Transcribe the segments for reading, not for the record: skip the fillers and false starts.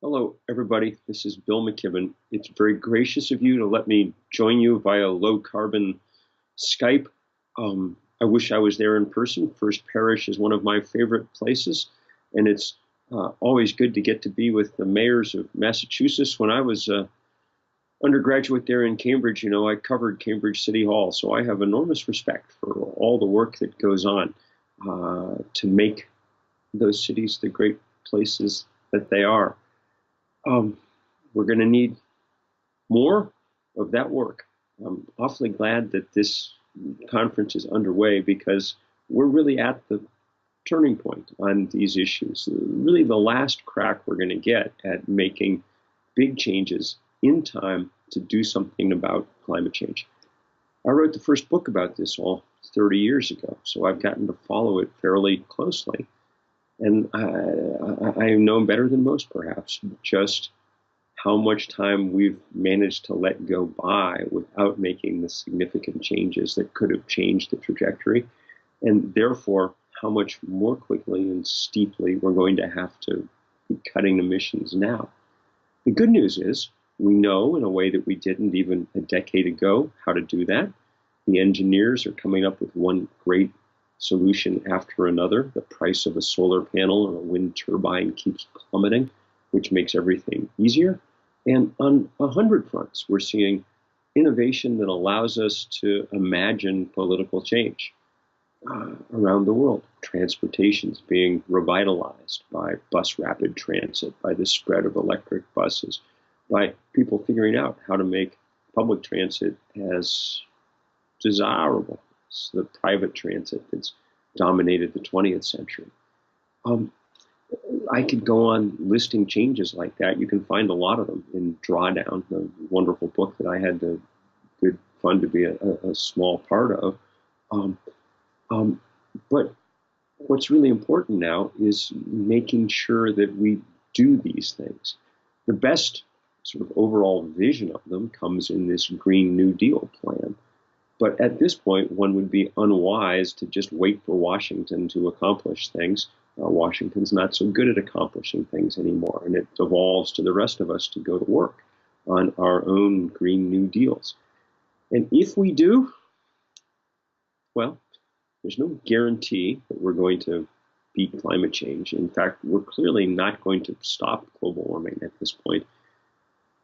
Hello, everybody. This is Bill McKibben. It's very gracious of you to let me join you via low-carbon Skype. I wish I was there in person. First Parish is one of my favorite places, and it's always good to get to be with the mayors of Massachusetts. When I was undergraduate there in Cambridge, I covered Cambridge City Hall, so I have enormous respect for all the work that goes on to make those cities the great places that they are. We're going to need more of that work. I'm awfully glad that this conference is underway because we're really at the turning point on these issues. Really the last crack we're going to get at making big changes in time to do something about climate change. I wrote the first book about this all 30 years ago, so I've gotten to follow it fairly closely. And I know better than most, perhaps, just how much time we've managed to let go by without making the significant changes that could have changed the trajectory, and therefore how much more quickly and steeply we're going to have to be cutting emissions now. The good news is we know in a way that we didn't even a decade ago how to do that. The engineers are coming up with one great solution after another. The price of a solar panel or a wind turbine keeps plummeting, which makes everything easier. And on 100 fronts, we're seeing innovation that allows us to imagine political change around the world. Transportation is being revitalized by bus rapid transit, by the spread of electric buses, by people figuring out how to make public transit as desirable as the private transit that's dominated the 20th century. I could go on listing changes like that. You can find a lot of them in Drawdown, the wonderful book that I had the good fun to be a small part of. But what's really important now is making sure that we do these things. The best sort of overall vision of them comes in this Green New Deal plan. But at this point, one would be unwise to just wait for Washington to accomplish things. Washington's not so good at accomplishing things anymore, and it devolves to the rest of us to go to work on our own Green New Deals. And if we do, well, there's no guarantee that we're going to beat climate change. In fact, we're clearly not going to stop global warming at this point.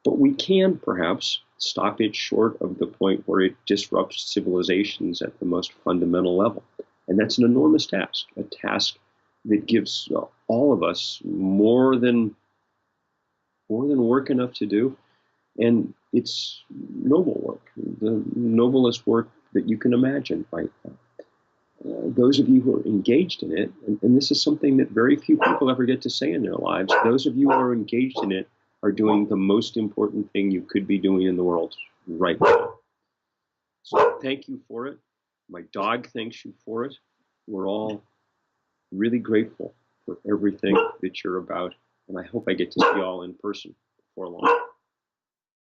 But we can perhaps stop it short of the point where it disrupts civilizations at the most fundamental level. And that's an enormous task, a task that gives all of us more than work enough to do. And it's noble work, the noblest work that you can imagine right now. Those of you who are engaged in it, and this is something that very few people ever get to say in their lives, those of you who are engaged in it are doing the most important thing you could be doing in the world right now. So thank you for it. My dog thanks you for it. We're all really grateful for everything that you're about, and I hope I get to see you all in person before long.